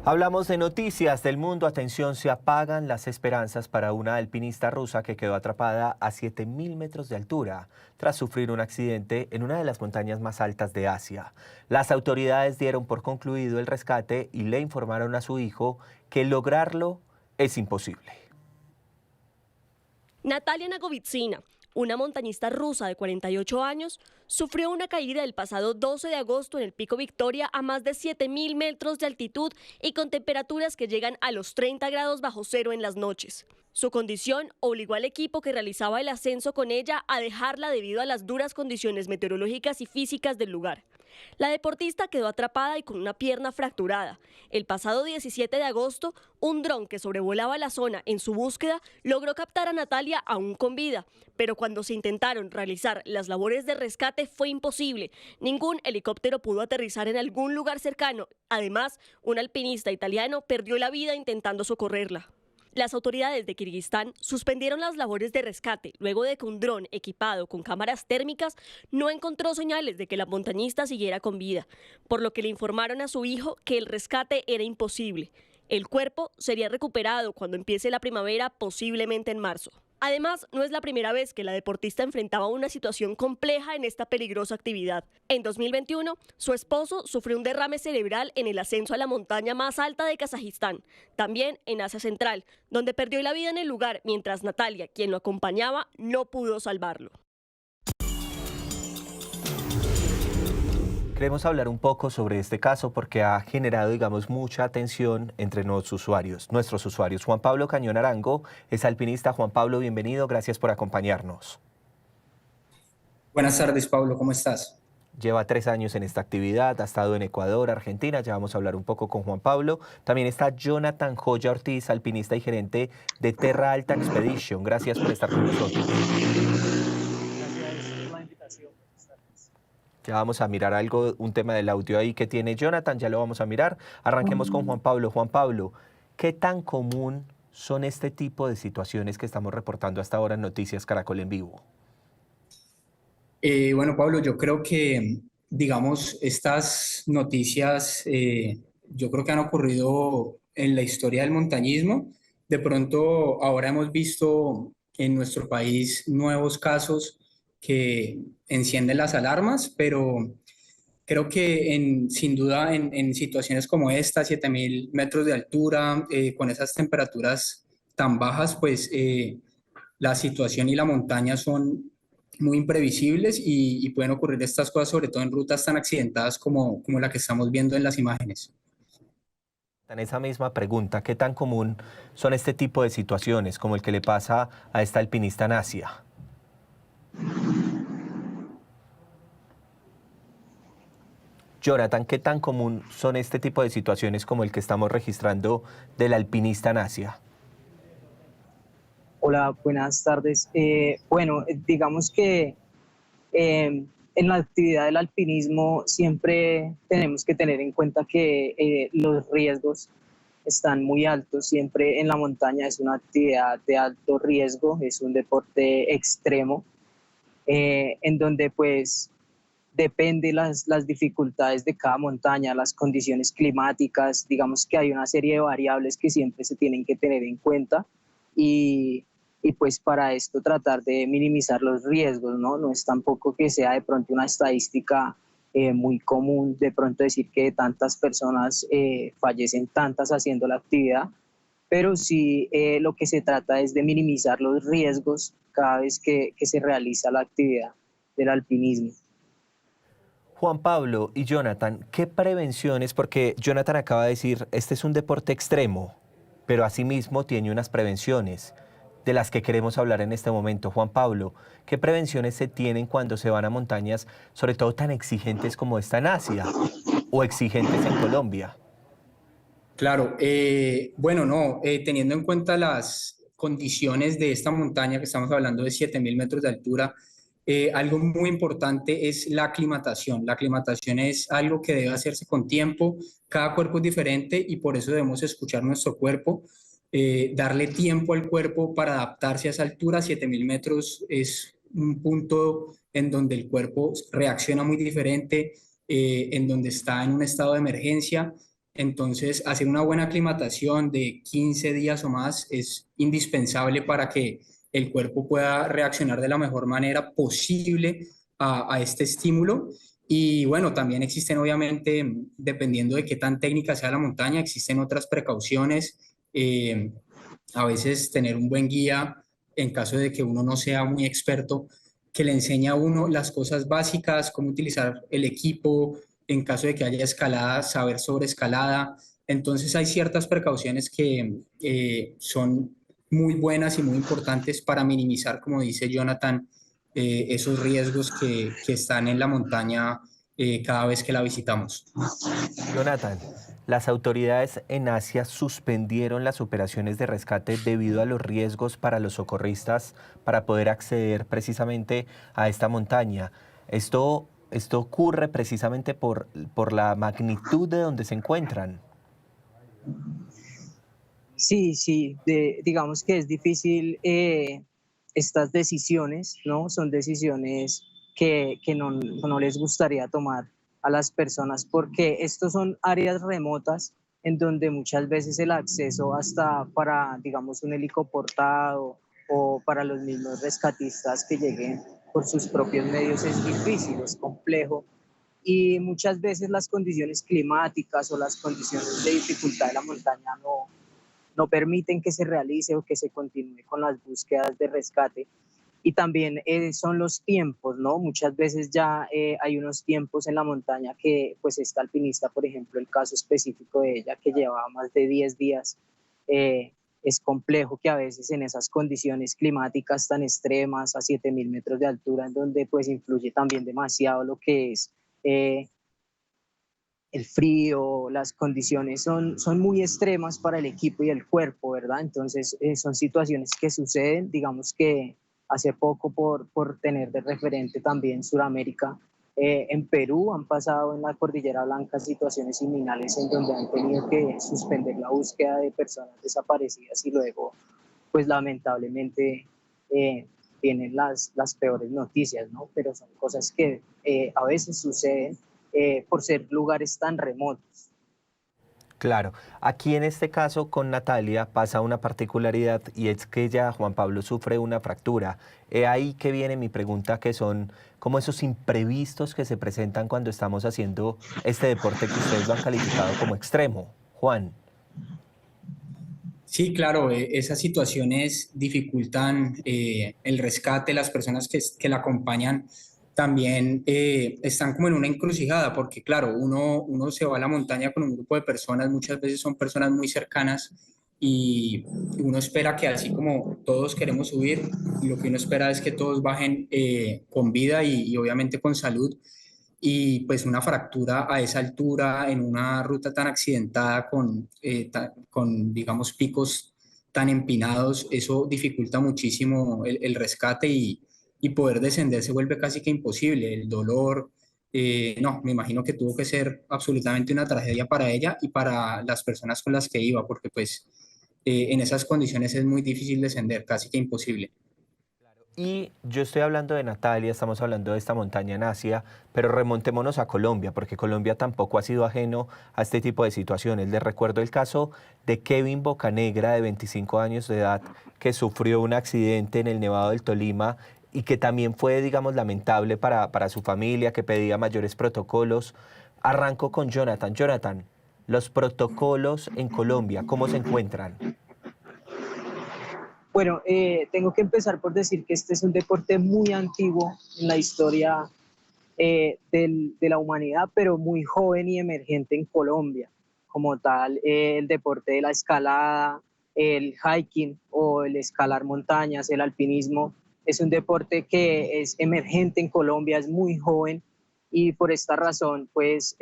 Hablamos de noticias del mundo. Atención, se apagan las esperanzas para una alpinista rusa que quedó atrapada a 7.000 metros de altura tras sufrir un accidente en una de las montañas más altas de Asia. Las autoridades dieron por concluido el rescate y le informaron a su hijo que lograrlo es imposible. Natalia Nagovitsina, una montañista rusa de 48 años, sufrió una caída el pasado 12 de agosto en el Pico Victoria a más de 7.000 metros de altitud y con temperaturas que llegan a los 30 grados bajo cero en las noches. Su condición obligó al equipo que realizaba el ascenso con ella a dejarla debido a las duras condiciones meteorológicas y físicas del lugar. La deportista quedó atrapada y con una pierna fracturada. El pasado 17 de agosto, un dron que sobrevolaba la zona en su búsqueda logró captar a Natalia aún con vida, pero cuando se intentaron realizar las labores de rescate fue imposible. Ningún helicóptero pudo aterrizar en algún lugar cercano. Además, un alpinista italiano perdió la vida intentando socorrerla. Las autoridades de Kirguistán suspendieron las labores de rescate luego de que un dron equipado con cámaras térmicas no encontró señales de que la montañista siguiera con vida, por lo que le informaron a su hijo que el rescate era imposible. El cuerpo sería recuperado cuando empiece la primavera, posiblemente en marzo. Además, no es la primera vez que la deportista enfrentaba una situación compleja en esta peligrosa actividad. En 2021, su esposo sufrió un derrame cerebral en el ascenso a la montaña más alta de Kazajistán, también en Asia Central, donde perdió la vida en el lugar, mientras Natalia, quien lo acompañaba, no pudo salvarlo. Queremos hablar un poco sobre este caso porque ha generado, digamos, mucha atención entre nuestros usuarios. Juan Pablo Cañón Arango es alpinista. Juan Pablo, bienvenido, gracias por acompañarnos. Buenas tardes, Pablo, ¿cómo estás? Lleva 3 años en esta actividad, ha estado en Ecuador, Argentina, ya vamos a hablar un poco con Juan Pablo. También está Jonathan Joya Ortiz, alpinista y gerente de Terra Alta Expedition. Gracias por estar con nosotros. Gracias por la invitación. Ya vamos a mirar un tema del audio ahí que tiene Jonathan, ya lo vamos a mirar. Arranquemos con Juan Pablo. Juan Pablo, ¿qué tan común son este tipo de situaciones que estamos reportando hasta ahora en Noticias Caracol en Vivo? Bueno, Pablo, yo creo que, digamos, estas noticias, yo creo que han ocurrido en la historia del montañismo. De pronto, ahora hemos visto en nuestro país nuevos casos que encienden las alarmas, pero creo que sin duda en situaciones como esta, 7.000 metros de altura, con esas temperaturas tan bajas, pues la situación y la montaña son muy imprevisibles y pueden ocurrir estas cosas, sobre todo en rutas tan accidentadas como la que estamos viendo en las imágenes. En esa misma pregunta, ¿qué tan común son este tipo de situaciones como el que le pasa a esta alpinista en Asia? Jonathan, ¿qué tan común son este tipo de situaciones como el que estamos registrando del alpinista en Asia? Hola, buenas tardes. Digamos que en la actividad del alpinismo siempre tenemos que tener en cuenta que los riesgos están muy altos. Siempre en la montaña es una actividad de alto riesgo, es un deporte extremo, en donde pues depende las dificultades de cada montaña, las condiciones climáticas. Digamos que hay una serie de variables que siempre se tienen que tener en cuenta y pues para esto tratar de minimizar los riesgos, ¿no? No es tampoco que sea de pronto una estadística muy común de pronto decir que tantas personas fallecen tantas haciendo la actividad, pero sí lo que se trata es de minimizar los riesgos cada vez que se realiza la actividad del alpinismo. Juan Pablo y Jonathan, ¿qué prevenciones? Porque Jonathan acaba de decir, este es un deporte extremo, pero asimismo tiene unas prevenciones de las que queremos hablar en este momento. Juan Pablo, ¿qué prevenciones se tienen cuando se van a montañas, sobre todo tan exigentes como esta en Asia o exigentes en Colombia? Claro, teniendo en cuenta las condiciones de esta montaña que estamos hablando de 7.000 metros de altura, algo muy importante es la aclimatación. La aclimatación es algo que debe hacerse con tiempo. Cada cuerpo es diferente y por eso debemos escuchar nuestro cuerpo, darle tiempo al cuerpo para adaptarse a esa altura. 7.000 metros es un punto en donde el cuerpo reacciona muy diferente, en donde está en un estado de emergencia. Entonces, hacer una buena aclimatación de 15 días o más es indispensable para que el cuerpo pueda reaccionar de la mejor manera posible a este estímulo. Y bueno, también existen obviamente, dependiendo de qué tan técnica sea la montaña, existen otras precauciones. A veces tener un buen guía, en caso de que uno no sea muy experto, que le enseña a uno las cosas básicas, cómo utilizar el equipo, en caso de que haya escalada, saber sobre escalada. Entonces hay ciertas precauciones que son muy buenas y muy importantes para minimizar, como dice Jonathan, esos riesgos que están en la montaña cada vez que la visitamos. Jonathan, las autoridades en Asia suspendieron las operaciones de rescate debido a los riesgos para los socorristas para poder acceder precisamente a esta montaña. Esto ocurre precisamente por la magnitud de donde se encuentran. Sí, sí, digamos que es difícil estas decisiones, ¿no? Son decisiones que no les gustaría tomar a las personas porque estos son áreas remotas en donde muchas veces el acceso hasta para, digamos, un helicoportado o para los mismos rescatistas que lleguen por sus propios medios es difícil, es complejo y muchas veces las condiciones climáticas o las condiciones de dificultad de la montaña no permiten que se realice o que se continúe con las búsquedas de rescate. Y también son los tiempos, ¿no? Muchas veces ya hay unos tiempos en la montaña que, pues, esta alpinista, por ejemplo, el caso específico de ella, que llevaba más de 10 días, es complejo que a veces en esas condiciones climáticas tan extremas, a 7.000 metros de altura, en donde pues influye también demasiado lo que es el frío, las condiciones son muy extremas para el equipo y el cuerpo, ¿verdad? Entonces son situaciones que suceden, digamos que hace poco por tener de referente también Sudamérica, en Perú han pasado en la Cordillera Blanca situaciones similares en donde han tenido que suspender la búsqueda de personas desaparecidas y luego, pues lamentablemente, vienen las peores noticias, ¿no? Pero son cosas que a veces suceden por ser lugares tan remotos. Claro, aquí en este caso con Natalia pasa una particularidad y es que ella, Juan Pablo, sufre una fractura. Ahí que viene mi pregunta, que son como esos imprevistos que se presentan cuando estamos haciendo este deporte que ustedes lo han calificado como extremo. Juan. Sí, claro, esas situaciones dificultan el rescate, las personas que la acompañan también están como en una encrucijada, porque claro, uno se va a la montaña con un grupo de personas, muchas veces son personas muy cercanas y uno espera que así como todos queremos subir, lo que uno espera es que todos bajen con vida y obviamente con salud y pues una fractura a esa altura en una ruta tan accidentada con digamos, picos tan empinados, eso dificulta muchísimo el rescate y poder descender se vuelve casi que imposible. El dolor, no, me imagino que tuvo que ser absolutamente una tragedia para ella y para las personas con las que iba, porque pues en esas condiciones es muy difícil descender, casi que imposible. Y yo estoy hablando de Natalia, estamos hablando de esta montaña en Asia, pero remontémonos a Colombia, porque Colombia tampoco ha sido ajeno a este tipo de situaciones. Les recuerdo el caso de Kevin Bocanegra, de 25 años de edad, que sufrió un accidente en el Nevado del Tolima y que también fue, digamos, lamentable para su familia, que pedía mayores protocolos. Arranco con Jonathan. Jonathan, los protocolos en Colombia, ¿cómo se encuentran? Bueno, tengo que empezar por decir que este es un deporte muy antiguo en la historia de la humanidad, pero muy joven y emergente en Colombia. Como tal, el deporte de la escalada, el hiking o el escalar montañas, el alpinismo, es un deporte que es emergente en Colombia, es muy joven y por esta razón, pues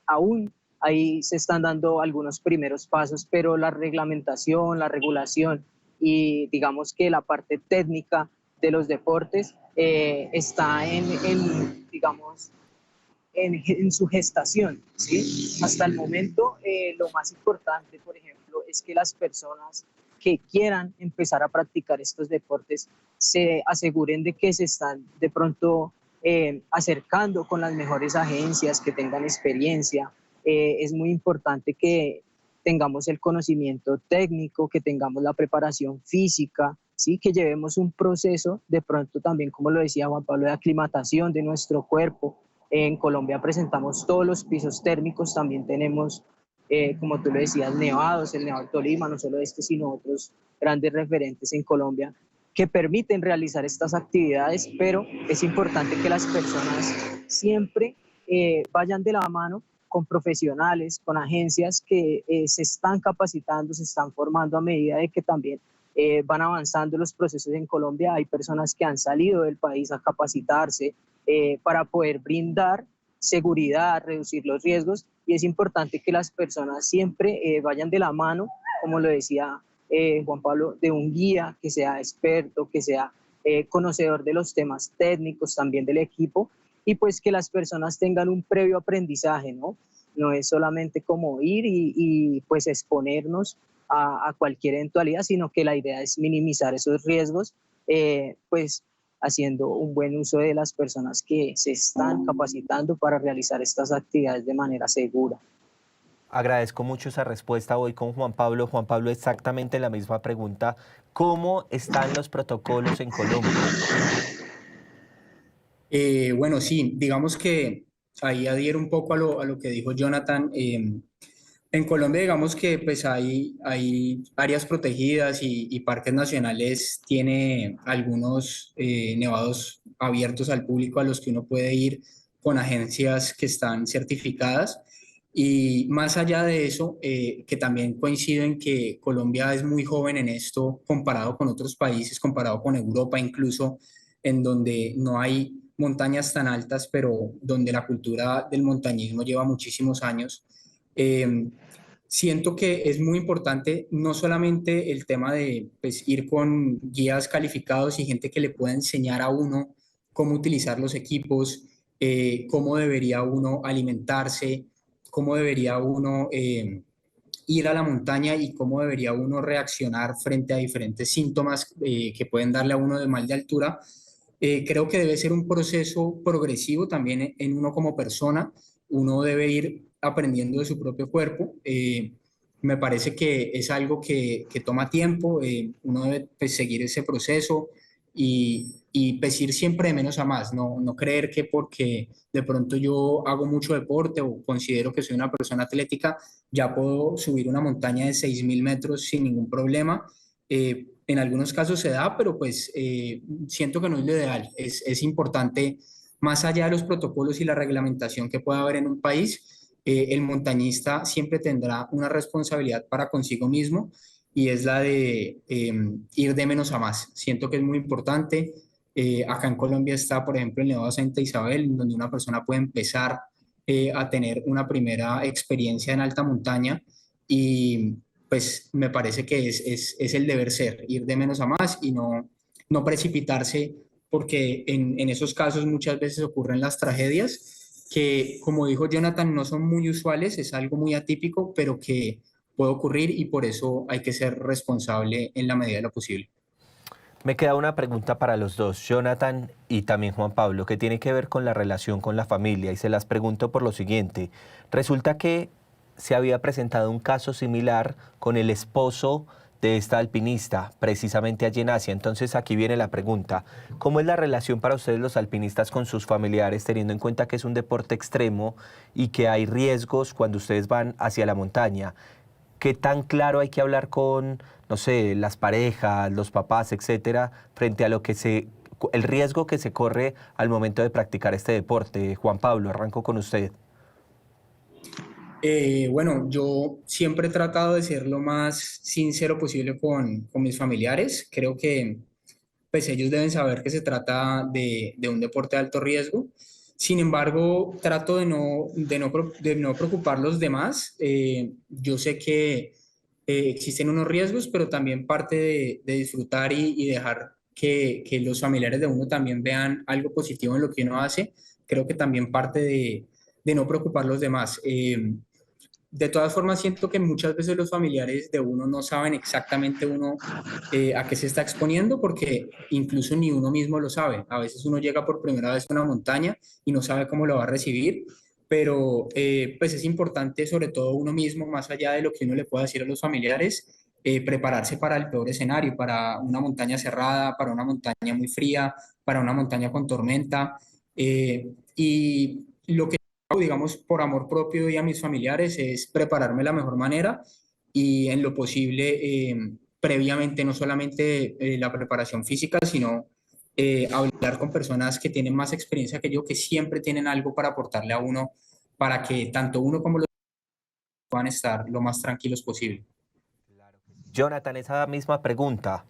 aún ahí se están dando algunos primeros pasos, pero la reglamentación, la regulación y digamos que la parte técnica de los deportes está digamos, en su gestación, ¿sí? Hasta el momento, lo más importante, por ejemplo, es que las personas que quieran empezar a practicar estos deportes se aseguren de que se están de pronto acercando con las mejores agencias que tengan experiencia, es muy importante que tengamos el conocimiento técnico, que tengamos la preparación física, ¿sí? Que llevemos un proceso de pronto también, como lo decía Juan Pablo, de aclimatación de nuestro cuerpo. En Colombia presentamos todos los pisos térmicos, también tenemos, como tú lo decías, nevados, el Nevado del Tolima, no solo este, sino otros grandes referentes en Colombia que permiten realizar estas actividades, pero es importante que las personas siempre vayan de la mano con profesionales, con agencias que se están capacitando, se están formando a medida de que también van avanzando los procesos en Colombia. Hay personas que han salido del país a capacitarse para poder brindar seguridad, reducir los riesgos, y es importante que las personas siempre vayan de la mano, como lo decía Juan Pablo, de un guía que sea experto, que sea conocedor de los temas técnicos también del equipo, y pues que las personas tengan un previo aprendizaje, ¿no? No es solamente como ir y pues exponernos a cualquier eventualidad, sino que la idea es minimizar esos riesgos, pues haciendo un buen uso de las personas que se están capacitando para realizar estas actividades de manera segura. Agradezco mucho esa respuesta. Voy con Juan Pablo. Juan Pablo, exactamente la misma pregunta. ¿Cómo están los protocolos en Colombia? Bueno, sí, digamos que ahí adhiero un poco a lo que dijo Jonathan. En Colombia, digamos que pues hay áreas protegidas y parques nacionales, tiene algunos nevados abiertos al público a los que uno puede ir con agencias que están certificadas. Y más allá de eso, que también coincido en que Colombia es muy joven en esto comparado con otros países, comparado con Europa incluso, en donde no hay montañas tan altas, pero donde la cultura del montañismo lleva muchísimos años. Siento que es muy importante no solamente el tema de pues, ir con guías calificados y gente que le pueda enseñar a uno cómo utilizar los equipos, cómo debería uno alimentarse, cómo debería uno ir a la montaña y cómo debería uno reaccionar frente a diferentes síntomas que pueden darle a uno de mal de altura. Creo que debe ser un proceso progresivo también en uno como persona. Uno debe ir aprendiendo de su propio cuerpo. Me parece que es algo que toma tiempo. Uno debe pues, seguir ese proceso y pues, ir siempre de menos a más. No creer que porque de pronto yo hago mucho deporte o considero que soy una persona atlética, ya puedo subir una montaña de 6.000 metros sin ningún problema. En algunos casos se da, pero pues siento que no es lo ideal. Es importante, más allá de los protocolos y la reglamentación que pueda haber en un país, el montañista siempre tendrá una responsabilidad para consigo mismo y es la de ir de menos a más. Siento que es muy importante. Acá en Colombia está, por ejemplo, el Nevado de Santa Isabel, donde una persona puede empezar a tener una primera experiencia en alta montaña y pues me parece que es el deber ser, ir de menos a más y no precipitarse, porque en esos casos muchas veces ocurren las tragedias que, como dijo Jonathan, no son muy usuales, es algo muy atípico, pero que puede ocurrir y por eso hay que ser responsable en la medida de lo posible. Me queda una pregunta para los dos, Jonathan y también Juan Pablo, que tiene que ver con la relación con la familia, y se las pregunto por lo siguiente. Resulta que se había presentado un caso similar con el esposo de esta alpinista, precisamente allí en Asia. Entonces aquí viene la pregunta, ¿cómo es la relación para ustedes los alpinistas con sus familiares, teniendo en cuenta que es un deporte extremo y que hay riesgos cuando ustedes van hacia la montaña? ¿Qué tan claro hay que hablar con, no sé, las parejas, los papás, etcétera, frente a el riesgo que se corre al momento de practicar este deporte? Juan Pablo, arranco con usted. Bueno, yo siempre he tratado de ser lo más sincero posible con mis familiares. Creo que pues ellos deben saber que se trata de un deporte de alto riesgo. Sin embargo, trato de no preocuparlos de más. Yo sé que existen unos riesgos, pero también parte de disfrutar y dejar que los familiares de uno también vean algo positivo en lo que uno hace. Creo que también parte de no preocupar los demás. De todas formas, siento que muchas veces los familiares de uno no saben exactamente uno a qué se está exponiendo porque incluso ni uno mismo lo sabe. A veces uno llega por primera vez a una montaña y no sabe cómo lo va a recibir. pero pues es importante sobre todo uno mismo, más allá de lo que uno le pueda decir a los familiares, prepararse para el peor escenario, para una montaña cerrada, para una montaña muy fría, para una montaña con tormenta. Y lo que hago, digamos, por amor propio y a mis familiares es prepararme de la mejor manera y en lo posible, previamente, no solamente la preparación física, sino hablar con personas que tienen más experiencia que yo, que siempre tienen algo para aportarle a uno, para que tanto uno como los puedan estar lo más tranquilos posible. Jonathan, esa misma pregunta.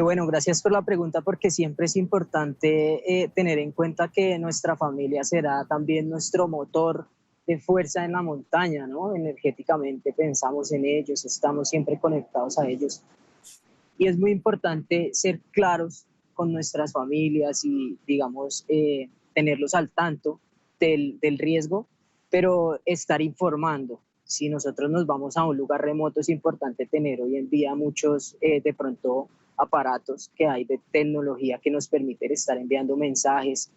Bueno, gracias por la pregunta porque siempre es importante tener en cuenta que nuestra familia será también nuestro motor de fuerza en la montaña, ¿no? Energéticamente pensamos en ellos, estamos siempre conectados a ellos. Y es muy importante ser claros con nuestras familias y, digamos, tenerlos al tanto del riesgo, pero estar informando. Si nosotros nos vamos a un lugar remoto, es importante tener hoy en día muchos, de pronto, aparatos que hay de tecnología que nos permiten estar enviando mensajes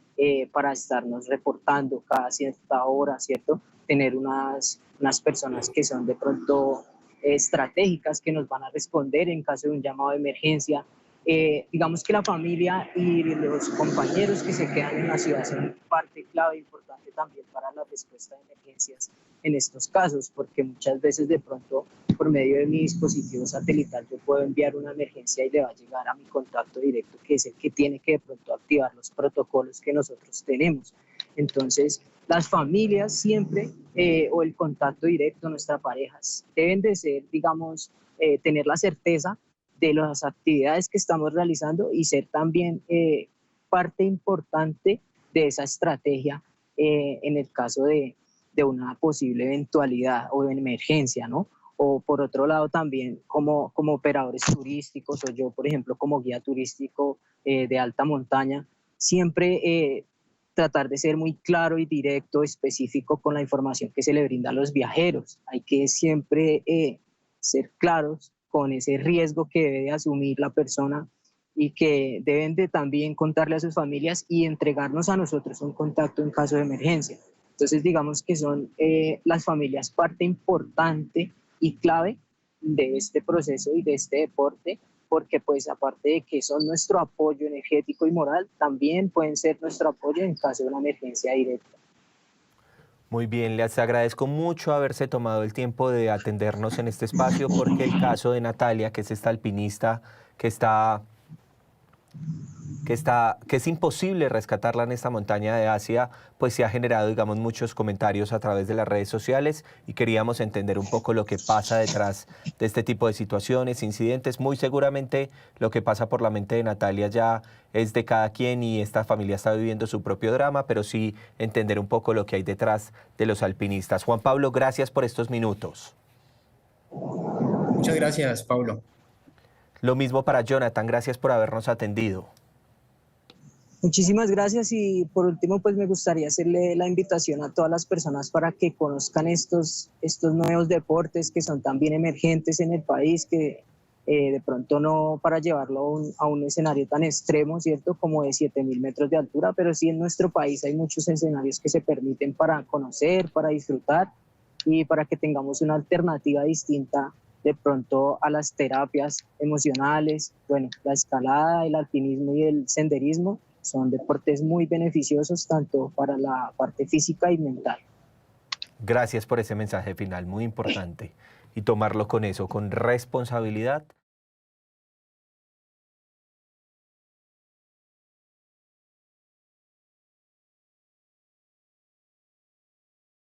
para estarnos reportando cada cierta hora, ¿cierto? Tener unas personas que son de pronto estratégicas que nos van a responder en caso de un llamado de emergencia. Digamos que la familia y los compañeros que se quedan en la ciudad son parte clave importante también para la respuesta de emergencias en estos casos, porque muchas veces de pronto por medio de mi dispositivo satelital yo puedo enviar una emergencia y le va a llegar a mi contacto directo, que es el que tiene que de pronto activar los protocolos que nosotros tenemos. Entonces, las familias siempre, o el contacto directo, nuestras parejas, deben de ser, digamos, tener la certeza de las actividades que estamos realizando y ser también parte importante de esa estrategia en el caso de una posible eventualidad o de emergencia, ¿no? O por otro lado también como operadores turísticos o yo, por ejemplo, como guía turístico de alta montaña, siempre tratar de ser muy claro y directo, específico con la información que se le brinda a los viajeros. Hay que siempre ser claros con ese riesgo que debe asumir la persona y que deben de también contarle a sus familias y entregarnos a nosotros un contacto en caso de emergencia. Entonces, digamos que son las familias parte importante y clave de este proceso y de este deporte, porque pues aparte de que son nuestro apoyo energético y moral, también pueden ser nuestro apoyo en caso de una emergencia directa. Muy bien, les agradezco mucho haberse tomado el tiempo de atendernos en este espacio porque el caso de Natalia, que es esta alpinista que es imposible rescatarla en esta montaña de Asia, pues se ha generado, digamos, muchos comentarios a través de las redes sociales y queríamos entender un poco lo que pasa detrás de este tipo de situaciones, incidentes. Muy seguramente lo que pasa por la mente de Natalia ya es de cada quien y esta familia está viviendo su propio drama, pero sí entender un poco lo que hay detrás de los alpinistas. Juan Pablo, gracias por estos minutos. Muchas gracias, Pablo. Lo mismo para Jonathan, gracias por habernos atendido. Muchísimas gracias y por último pues me gustaría hacerle la invitación a todas las personas para que conozcan estos nuevos deportes que son también emergentes en el país, que de pronto no para llevarlo a un escenario tan extremo, ¿cierto? Como de 7.000 metros de altura, pero sí en nuestro país hay muchos escenarios que se permiten para conocer, para disfrutar y para que tengamos una alternativa distinta de pronto a las terapias emocionales. Bueno, la escalada, el alpinismo y el senderismo son deportes muy beneficiosos tanto para la parte física y mental. Gracias por ese mensaje final, muy importante. Y tomarlo con eso, con responsabilidad